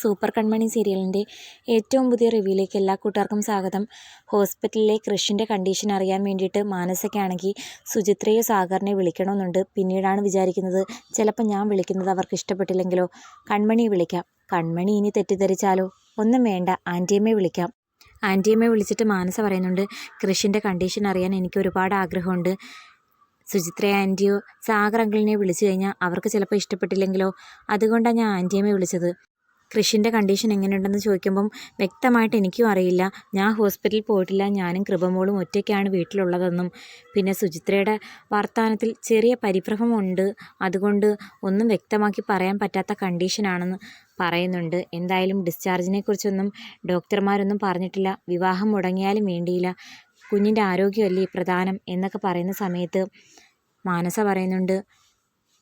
Super കൺമണി സീരിയലിൻ്റെ ഏറ്റവും പുതിയ റിവ്യൂയിലേക്ക് എല്ലാ കൂട്ടുകാർക്കും സ്വാഗതം. ഹോസ്പിറ്റലിലെ കൃഷിൻ്റെ കണ്ടീഷൻ അറിയാൻ വേണ്ടിയിട്ട് മാനസയ്ക്കാണെങ്കിൽ സുചിത്രയോ സാഗറിനെ വിളിക്കണമെന്നുണ്ട്. പിന്നീടാണ് വിചാരിക്കുന്നത് ചിലപ്പോൾ ഞാൻ വിളിക്കുന്നത് അവർക്ക് ഇഷ്ടപ്പെട്ടില്ലെങ്കിലോ, കൺമണിയെ വിളിക്കാം. കൺമണി ഇനി തെറ്റിദ്ധരിച്ചാലോ? ഒന്നും വേണ്ട, ആൻറ്റിയമ്മയെ വിളിക്കാം. ആൻറ്റിയമ്മയെ വിളിച്ചിട്ട് മാനസ പറയുന്നുണ്ട്, കൃഷിൻ്റെ കണ്ടീഷൻ അറിയാൻ എനിക്ക് ഒരുപാട് ആഗ്രഹമുണ്ട്. സുചിത്ര ആൻറ്റിയോ സാഗർ അങ്കിളിനെ വിളിച്ചു കഴിഞ്ഞാൽ അവർക്ക് ചിലപ്പോൾ ഇഷ്ടപ്പെട്ടില്ലെങ്കിലോ, അതുകൊണ്ടാണ് ഞാൻ ആൻറ്റിയമ്മയെ വിളിച്ചത്. കൃഷിൻ്റെ കണ്ടീഷൻ എങ്ങനെയുണ്ടെന്ന് ചോദിക്കുമ്പം വ്യക്തമായിട്ട് എനിക്കും അറിയില്ല. ഞാൻ ഹോസ്പിറ്റലിൽ പോയിട്ടില്ല, ഞാനും കൃപമോളും ഒറ്റയ്ക്കാണ് വീട്ടിലുള്ളതെന്നും പിന്നെ സുചിത്രയുടെ വർത്തമാനത്തിൽ ചെറിയ പരിഭ്രമമുണ്ട്, അതുകൊണ്ട് ഒന്നും വ്യക്തമാക്കി പറയാൻ പറ്റാത്ത കണ്ടീഷനാണെന്ന് പറയുന്നുണ്ട്. എന്തായാലും ഡിസ്ചാർജിനെ കുറിച്ചൊന്നും ഡോക്ടർമാരൊന്നും പറഞ്ഞിട്ടില്ല. വിവാഹം മുടങ്ങിയാലും വേണ്ടിയില്ല, കുഞ്ഞിൻ്റെ ആരോഗ്യമല്ലേ പ്രധാനം എന്നൊക്കെ പറയുന്ന സമയത്ത് മാനസ പറയുന്നുണ്ട്,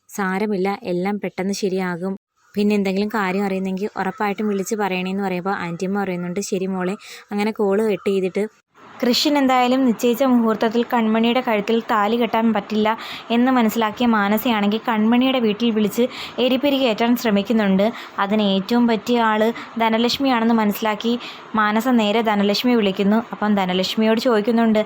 സാരമില്ല, എല്ലാം പെട്ടെന്ന് ശരിയാകും. പിന്നെ എന്തെങ്കിലും കാര്യം അറിയുന്നെങ്കിൽ ഉറപ്പായിട്ടും വിളിച്ച് പറയണേന്ന് പറയുമ്പോൾ ആൻറ്റിയമ്മ പറയുന്നുണ്ട്, ശരി മോളെ. അങ്ങനെ കോള് കട്ട് ചെയ്തിട്ട് കൃഷിന് എന്തായാലും നിശ്ചയിച്ച മുഹൂർത്തത്തിൽ കൺമണിയുടെ കഴുത്തിൽ താലി കെട്ടാൻ പറ്റില്ല എന്ന് മനസ്സിലാക്കിയ മാനസയാണെങ്കിൽ കൺമണിയുടെ വീട്ടിൽ വിളിച്ച് എരിപിരി കയറ്റാൻ ശ്രമിക്കുന്നുണ്ട്. അതിന് ഏറ്റവും പറ്റിയ ആൾ ധനലക്ഷ്മിയാണെന്ന് മനസ്സിലാക്കി മാനസ നേരെ ധനലക്ഷ്മിയെ വിളിക്കുന്നു. അപ്പം ധനലക്ഷ്മിയോട് ചോദിക്കുന്നുണ്ട്,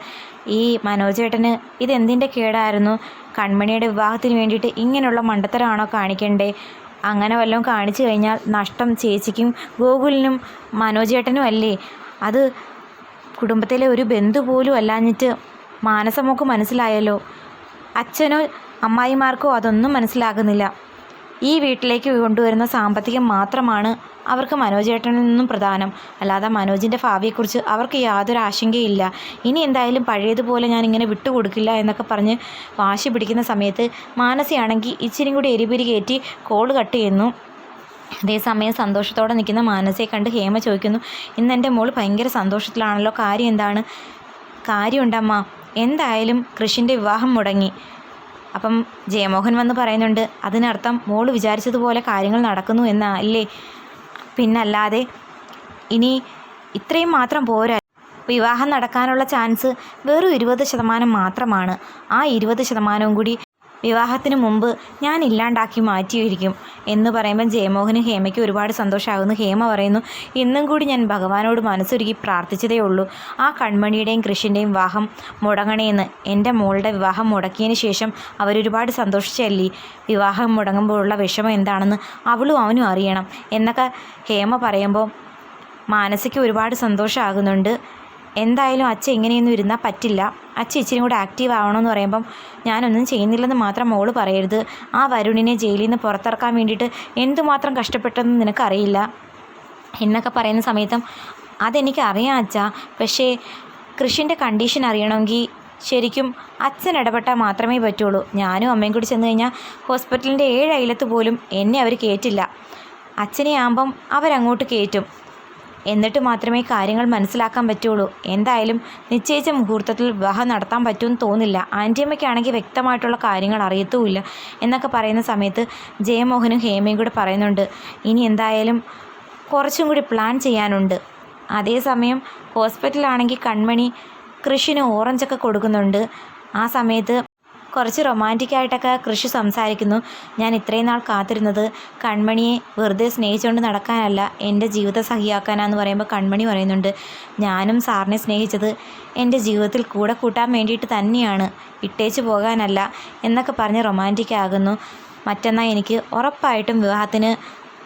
ഈ മനോജേട്ടന് ഇതെന്തിൻ്റെ കേടായിരുന്നു? കൺമണിയുടെ വിവാഹത്തിന് വേണ്ടിയിട്ട് ഇങ്ങനെയുള്ള മണ്ടത്തരമാണോ കാണിക്കണ്ടേ? അങ്ങനെ വല്ലതും കാണിച്ചു കഴിഞ്ഞാൽ നഷ്ടം ചേച്ചിക്കും ഗോകുലിനും മനോജേട്ടനും അല്ലേ? അത് കുടുംബത്തിലെ ഒരു ബന്ധു പോലും അല്ലാഞ്ഞിട്ട് മാനസമോക്ക് മനസ്സിലായല്ലോ. അച്ഛനോ അമ്മായിമാർക്കോ അതൊന്നും മനസ്സിലാകുന്നില്ല. ഈ വീട്ടിലേക്ക് കൊണ്ടുവരുന്ന സാമ്പത്തികം മാത്രമാണ് അവർക്ക് മനോജേട്ടനിൽ നിന്നും പ്രധാനം, അല്ലാതെ മനോജിൻ്റെ ഭാവിയെക്കുറിച്ച് അവർക്ക് യാതൊരു ആശങ്കയില്ല. ഇനി എന്തായാലും പഴയതുപോലെ ഞാൻ ഇങ്ങനെ വിട്ടുകൊടുക്കില്ല എന്നൊക്കെ പറഞ്ഞ് വാശി പിടിക്കുന്ന സമയത്ത് മാനസയാണെങ്കിൽ ഇച്ചിരി കൂടി എരിപിരി കയറ്റി കോള് കട്ട് ചെയ്യുന്നു. അതേസമയം സന്തോഷത്തോടെ നിൽക്കുന്ന മാനസയെ കണ്ട് ഹേമ ചോദിക്കുന്നു, ഇന്ന് എൻ്റെ മോൾ ഭയങ്കര സന്തോഷത്തിലാണല്ലോ, കാര്യം എന്താണ്? കാര്യമുണ്ടമ്മ, എന്തായാലും കൃഷിൻ്റെ വിവാഹം മുടങ്ങി. അപ്പം ജയമോഹൻ വന്ന് പറയുന്നുണ്ട്, അതിനർത്ഥം മോൾ വിചാരിച്ചതുപോലെ കാര്യങ്ങൾ നടക്കുന്നു എന്നല്ലേ? പിന്നല്ലാതെ. ഇനി ഇത്രയും മാത്രം പോരാ, വിവാഹം നടക്കാനുള്ള ചാൻസ് വെറും 20% മാത്രമാണ്. ആ 20% കൂടി വിവാഹത്തിന് മുമ്പ് ഞാൻ ഇല്ലാണ്ടാക്കി മാറ്റിയിരിക്കും എന്ന് പറയുമ്പം ജയമോഹനും ഹേമയ്ക്ക് ഒരുപാട് സന്തോഷമാകുന്നു. ഹേമ പറയുന്നു, ഇന്നും കൂടി ഞാൻ ഭഗവാനോട് മനസ്സൊരുക്കി പ്രാർത്ഥിച്ചതേ ഉള്ളൂ, ആ കൺമണിയുടെയും കൃഷിൻ്റെയും വിവാഹം മുടങ്ങണേന്ന്. എൻ്റെ മോളുടെ വിവാഹം മുടക്കിയതിന് ശേഷം അവരൊരുപാട് സന്തോഷിച്ചല്ലേ. വിവാഹം മുടങ്ങുമ്പോഴുള്ള വിഷമം എന്താണെന്ന് അവളും അവനും അറിയണം എന്നൊക്കെ ഹേമ പറയുമ്പോൾ മാനസിക്ക് ഒരുപാട് സന്തോഷമാകുന്നുണ്ട്. എന്തായാലും അച്ഛൻ ഇങ്ങനെയൊന്നും ഇരുന്നാൽ പറ്റില്ല, അച്ഛൻ ഇച്ചിരി കൂടെ ആക്റ്റീവ് ആവണമെന്ന് പറയുമ്പം ഞാനൊന്നും ചെയ്യുന്നില്ലെന്ന് മാത്രം മോള് പറയരുത്. ആ വരുണിനെ ജയിലിൽ നിന്ന് പുറത്തിറക്കാൻ വേണ്ടിയിട്ട് എന്തുമാത്രം കഷ്ടപ്പെട്ടെന്ന് നിനക്കറിയില്ല എന്നൊക്കെ പറയുന്ന സമയത്തും അതെനിക്ക് അറിയാം അച്ഛാ, പക്ഷേ കൃഷിൻ്റെ കണ്ടീഷൻ അറിയണമെങ്കിൽ ശരിക്കും അച്ഛൻ ഇടപെട്ടാൽ മാത്രമേ പറ്റുള്ളൂ. ഞാനും അമ്മയും കൂടി ചെന്ന് കഴിഞ്ഞാൽ ഹോസ്പിറ്റലിൻ്റെ 7 അയലത്ത് പോലും എന്നെ അവർ കയറ്റില്ല. അച്ഛനെ ആകുമ്പം അവരങ്ങോട്ട് കയറ്റും, എന്നിട്ട് മാത്രമേ കാര്യങ്ങൾ മനസ്സിലാക്കാൻ പറ്റുള്ളൂ. എന്തായാലും നിശ്ചയിച്ച മുഹൂർത്തത്തിൽ വിവാഹം നടത്താൻ പറ്റുമെന്ന് തോന്നില്ല. ആൻറ്റിയമ്മയ്ക്കാണെങ്കിൽ വ്യക്തമായിട്ടുള്ള കാര്യങ്ങൾ അറിയത്തുമില്ല എന്നൊക്കെ പറയുന്ന സമയത്ത് ജയമോഹനും ഹേമയും കൂടെ പറയുന്നുണ്ട്, ഇനി എന്തായാലും കുറച്ചും കൂടി പ്ലാൻ ചെയ്യാനുണ്ട്. അതേസമയം ഹോസ്പിറ്റലാണെങ്കിൽ കൺമണി കൃഷിന് ഓറഞ്ചൊക്കെ കൊടുക്കുന്നുണ്ട്. ആ സമയത്ത് കുറച്ച് റൊമാൻറ്റിക്കായിട്ടൊക്കെ കൃഷി സംസാരിക്കുന്നു, ഞാൻ ഇത്രയും നാൾ കാത്തിരുന്നത് കൺമണിയെ വെറുതെ സ്നേഹിച്ചുകൊണ്ട് നടക്കാനല്ല, എൻ്റെ ജീവിതം സഹിയാക്കാനാന്ന് പറയുമ്പോൾ കൺമണി പറയുന്നുണ്ട്, ഞാനും സാറിനെ സ്നേഹിച്ചത് എൻ്റെ ജീവിതത്തിൽ കൂടെ കൂട്ടാൻ വേണ്ടിയിട്ട് തന്നെയാണ്, ഇട്ടേച്ച് പോകാനല്ല എന്നൊക്കെ പറഞ്ഞ് റൊമാൻറ്റിക് ആകുന്നു. മറ്റന്നാൾ എനിക്ക് ഉറപ്പായിട്ടും വിവാഹത്തിന്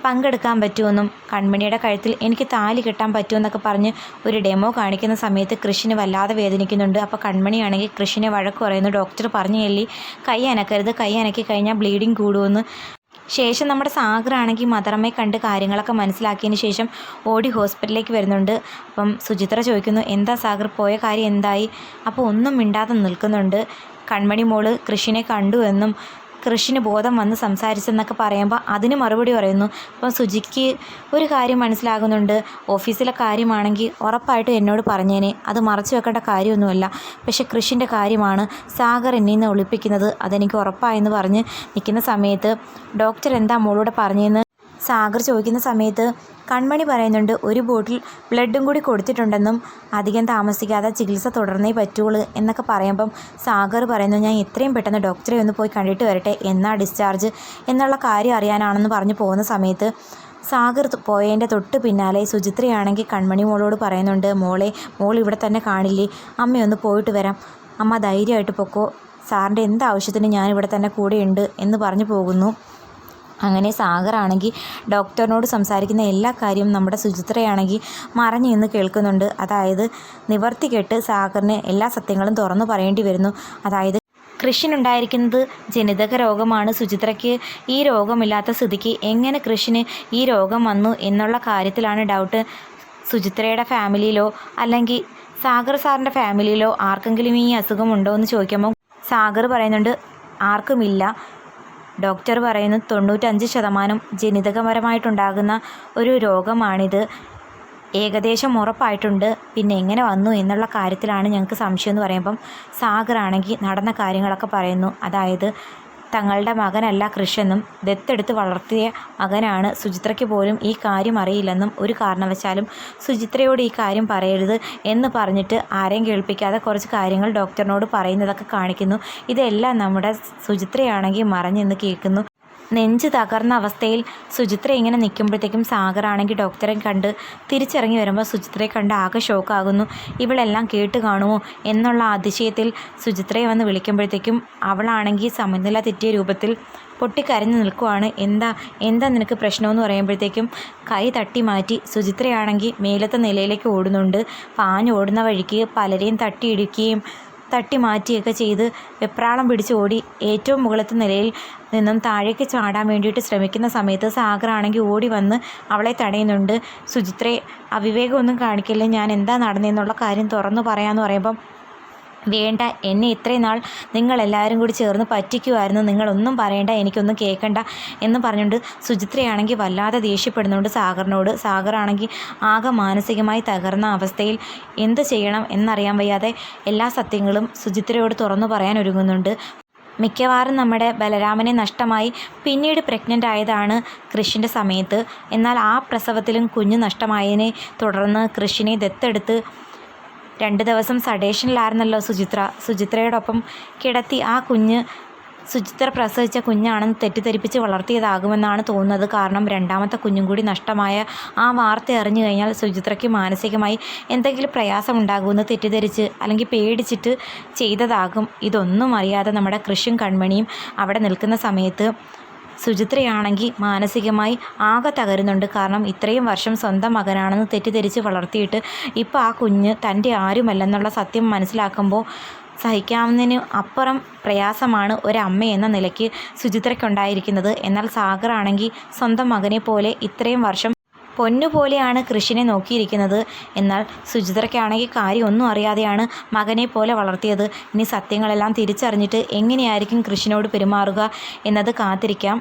പങ്കെടുക്കാൻ പറ്റുമെന്നും കൺമണിയുടെ കഴുത്തിൽ എനിക്ക് താലി കെട്ടാൻ പറ്റുമെന്നൊക്കെ പറഞ്ഞ് ഒരു ഡെമോ കാണിക്കുന്ന സമയത്ത് കൃഷിന് വല്ലാതെ വേദനിക്കുന്നുണ്ട്. അപ്പോൾ കൺമണിയാണെങ്കിൽ കൃഷിനെ വഴക്ക് പറയുന്നു, ഡോക്ടർ പറഞ്ഞു ചൊല്ലി കൈ അനക്കരുത്, കൈ അനക്കി കഴിഞ്ഞാൽ ബ്ലീഡിങ് കൂടുമെന്ന്. ശേഷം നമ്മുടെ സാഗറാണെങ്കിൽ മദറമ്മയെ കണ്ട് കാര്യങ്ങളൊക്കെ മനസ്സിലാക്കിയതിന് ശേഷം ഓടി ഹോസ്പിറ്റലിലേക്ക് വരുന്നുണ്ട്. അപ്പം സുചിത്ര ചോദിക്കുന്നു, എന്താ സാഗർ, പോയ കാര്യം എന്തായി? അപ്പോൾ ഒന്നും മിണ്ടാതെ നിൽക്കുന്നുണ്ട്. കൺമണി മോള് കൃഷിനെ കണ്ടു എന്നും കൃഷിന് ബോധം വന്ന് സംസാരിച്ചെന്നൊക്കെ പറയുമ്പോൾ അതിന് മറുപടി പറയുന്നു. അപ്പം സുജിക്ക് ഒരു കാര്യം മനസ്സിലാകുന്നുണ്ട്, ഓഫീസിലെ കാര്യമാണെങ്കിൽ ഉറപ്പായിട്ടും എന്നോട് പറഞ്ഞേനെ, അത് മറച്ചു വെക്കേണ്ട കാര്യമൊന്നുമല്ല, പക്ഷേ കൃഷിൻ്റെ കാര്യമാണ് സാഗർ എന്നിൽ നിന്ന് ഒളിപ്പിക്കുന്നത്, അതെനിക്ക് ഉറപ്പായെന്ന് പറഞ്ഞ് നിൽക്കുന്ന സമയത്ത് ഡോക്ടർ എന്താ മോളോട് പറഞ്ഞതെന്ന് സാഗർ ചോദിക്കുന്ന സമയത്ത് കൺമണി പറയുന്നുണ്ട്, ഒരു ബോട്ടിൽ ബ്ലഡും കൂടി കൊടുത്തിട്ടുണ്ടെന്നും അധികം താമസിക്കാതെ ചികിത്സ തുടർന്നേ പറ്റുള്ളൂ എന്നൊക്കെ പറയുമ്പം സാഗർ പറയുന്നു, ഞാൻ എത്രയും പെട്ടെന്ന് ഡോക്ടറെ ഒന്ന് പോയി കണ്ടിട്ട് വരട്ടെ, എന്നാ ഡിസ്ചാർജ് എന്നുള്ള കാര്യം അറിയാനാണെന്ന് പറഞ്ഞു പോകുന്ന സമയത്ത് സാഗർ പോയതിൻ്റെ തൊട്ട് പിന്നാലെ സുചിത്രയാണെങ്കിൽ കൺമണി മോളോട് പറയുന്നുണ്ട്, മോൾ ഇവിടെ തന്നെ കാണില്ലേ, അമ്മയൊന്ന് പോയിട്ട് വരാം, അമ്മ ധൈര്യമായിട്ട് പൊക്കോ, സാറിൻ്റെ എന്താവശ്യത്തിന് ഞാനിവിടെ തന്നെ കൂടെയുണ്ട് എന്ന് പറഞ്ഞു പോകുന്നു. അങ്ങനെ സാഗറാണെങ്കിൽ ഡോക്ടറിനോട് സംസാരിക്കുന്ന എല്ലാ കാര്യവും നമ്മുടെ സുചിത്രയാണെങ്കിൽ മറഞ്ഞു നിന്ന് കേൾക്കുന്നുണ്ട്. അതായത് നിവർത്തി കെട്ട് സാഗറിന് എല്ലാ സത്യങ്ങളും തുറന്നു പറയേണ്ടി വരുന്നു. അതായത് കൃഷിനുണ്ടായിരിക്കുന്നത് ജനിതക രോഗമാണ്. സുചിത്രയ്ക്ക് ഈ രോഗമില്ലാത്ത സ്ഥിതിക്ക് എങ്ങനെ കൃഷിന് ഈ രോഗം വന്നു എന്നുള്ള കാര്യത്തിലാണ് ഡൗട്ട്. സുചിത്രയുടെ ഫാമിലിയിലോ അല്ലെങ്കിൽ സാഗർ സാറിൻ്റെ ഫാമിലിയിലോ ആർക്കെങ്കിലും ഈ അസുഖമുണ്ടോ എന്ന് ചോദിക്കുമ്പോൾ സാഗർ പറയുന്നുണ്ട് ആർക്കുമില്ല. ഡോക്ടർ പറയുന്നു 95% ജനിതകപരമായിട്ടുണ്ടാകുന്ന ഒരു രോഗമാണിത്, ഏകദേശം ഉറപ്പായിട്ടുണ്ട്, പിന്നെ എങ്ങനെ വന്നു എന്നുള്ള കാര്യത്തിലാണ് ഞങ്ങൾക്ക് സംശയം എന്ന് പറയുമ്പം സാഗറാണെങ്കിൽ നടന്ന കാര്യങ്ങളൊക്കെ പറയുന്നു. അതായത് തങ്ങളുടെ മകനല്ല കൃഷെന്നും ദത്തെടുത്ത് വളർത്തിയ മകനാണ്, സുചിത്രയ്ക്ക് പോലും ഈ കാര്യം അറിയില്ലെന്നും ഒരു കാരണവശാലും സുചിത്രയോട് ഈ കാര്യം പറയരുത് എന്ന് പറഞ്ഞിട്ട് ആരെയും കേൾപ്പിക്കാതെ കുറച്ച് കാര്യങ്ങൾ ഡോക്ടറിനോട് പറയുന്നതൊക്കെ കാണിക്കുന്നു. ഇതെല്ലാം നമ്മുടെ സുചിത്രയാണെങ്കിൽ മറഞ്ഞെന്ന് കേൾക്കുന്നു. നെഞ്ച് തകർന്ന അവസ്ഥയിൽ സുചിത്ര ഇങ്ങനെ നിൽക്കുമ്പോഴത്തേക്കും സാഗറാണെങ്കിൽ ഡോക്ടറെ കണ്ട് തിരിച്ചിറങ്ങി വരുമ്പോൾ സുചിത്രയെ കണ്ട് ആകെ ഷോക്കാകുന്നു. ഇവളെല്ലാം കേട്ട് കാണുമോ എന്നുള്ള അതിശയത്തിൽ സുചിത്രയെ വന്ന് വിളിക്കുമ്പോഴത്തേക്കും അവളാണെങ്കിൽ സമനില തെറ്റിയ രൂപത്തിൽ പൊട്ടിക്കരഞ്ഞു നിൽക്കുവാണ്. എന്താ നിനക്ക് പ്രശ്നമെന്ന് പറയുമ്പോഴത്തേക്കും കൈ തട്ടി മാറ്റി സുചിത്രയാണെങ്കിൽ മേലത്തെ നിലയിലേക്ക് ഓടുന്നുണ്ട്. പാഞ്ഞോടുന്ന വഴിക്ക് പലരെയും തട്ടിയിടിക്കുകയും തട്ടി മാറ്റിയൊക്കെ ചെയ്ത് വെപ്രാളം പിടിച്ച് ഓടി ഏറ്റവും മുകളിലത്തെ നിലയിൽ നിന്നും താഴേക്ക് ചാടാൻ വേണ്ടിയിട്ട് ശ്രമിക്കുന്ന സമയത്ത് സാഗറാണെങ്കിൽ ഓടി വന്ന് അവളെ തടയുന്നുണ്ട്. സുചിത്രയെ അവിവേകമൊന്നും കാണിക്കില്ല, ഞാൻ എന്താ നടന്നതെന്നുള്ള കാര്യം തുറന്നു പറയാമെന്ന് പറയുമ്പം വേണ്ട, എന്നെ ഇത്രയും നാൾ നിങ്ങളെല്ലാവരും കൂടി ചേർന്ന് പറ്റിക്കുമായിരുന്നു, നിങ്ങളൊന്നും പറയേണ്ട, എനിക്കൊന്നും കേൾക്കണ്ട എന്ന് പറഞ്ഞുകൊണ്ട് സുചിത്രയാണെങ്കിൽ വല്ലാതെ ദേഷ്യപ്പെടുന്നുണ്ട് സാഗറിനോട്. സാഗറാണെങ്കിൽ ആകെ മാനസികമായി തകർന്ന അവസ്ഥയിൽ എന്ത് ചെയ്യണം എന്നറിയാൻ വയ്യാതെ എല്ലാ സത്യങ്ങളും സുചിത്രയോട് തുറന്നു പറയാൻ ഒരുങ്ങുന്നുണ്ട്. മിക്കവാറും നമ്മുടെ ബലരാമനെ നഷ്ടമായി പിന്നീട് പ്രഗ്നൻ്റ് ആയതാണ് കൃഷിൻ്റെ സമയത്ത്. എന്നാൽ ആ പ്രസവത്തിലും കുഞ്ഞ് നഷ്ടമായതിനെ തുടർന്ന് കൃഷിനെ ദത്തെടുത്ത് 2 ദിവസം സഡേഷനിലായിരുന്നല്ലോ സുചിത്രയോടൊപ്പം കിടത്തി ആ കുഞ്ഞ് സുചിത്ര പ്രസവിച്ച കുഞ്ഞാണെന്ന് തെറ്റിദ്ധരിപ്പിച്ച് വളർത്തിയതാകുമെന്നാണ് തോന്നുന്നത്. കാരണം രണ്ടാമത്തെ കുഞ്ഞും കൂടി നഷ്ടമായ ആ വാർത്ത അറിഞ്ഞു കഴിഞ്ഞാൽ സുചിത്രയ്ക്ക് മാനസികമായി എന്തെങ്കിലും പ്രയാസമുണ്ടാകുമെന്ന് തെറ്റിദ്ധരിച്ച് അല്ലെങ്കിൽ പേടിച്ചിട്ട് ചെയ്തതാകും. ഇതൊന്നും അറിയാതെ നമ്മുടെ കൃഷിയും കൺമണിയും അവിടെ നിൽക്കുന്ന സമയത്ത് സുചിത്രയാണെങ്കിൽ മാനസികമായി ആകെ തകരുന്നുണ്ട്. കാരണം ഇത്രയും വർഷം സ്വന്തം മകനാണെന്ന് തെറ്റിദ്ധരിച്ച് വളർത്തിയിട്ട് ഇപ്പോൾ ആ കുഞ്ഞ് തൻ്റെ ആരുമല്ലെന്നുള്ള സത്യം മനസ്സിലാക്കുമ്പോൾ സഹിക്കാവുന്നതിന് അപ്പുറം പ്രയാസമാണ് ഒരമ്മ എന്ന നിലയ്ക്ക് സുചിത്രയ്ക്കുണ്ടായിരിക്കുന്നത്. എന്നാൽ സാഗറാണെങ്കിൽ സ്വന്തം മകനെ പോലെ ഇത്രയും വർഷം പൊന്നുപോലെയാണ് കൃഷിനെ നോക്കിയിരിക്കുന്നത്. എന്നാൽ സുചിത്രയ്ക്കാണെങ്കിൽ കാര്യം ഒന്നും അറിയാതെയാണ് മകനെ പോലെ വളർത്തിയത്. ഇനി സത്യങ്ങളെല്ലാം തിരിച്ചറിഞ്ഞിട്ട് എങ്ങനെയായിരിക്കും കൃഷിനോട് പെരുമാറുക എന്നത് കാത്തിരിക്കാം.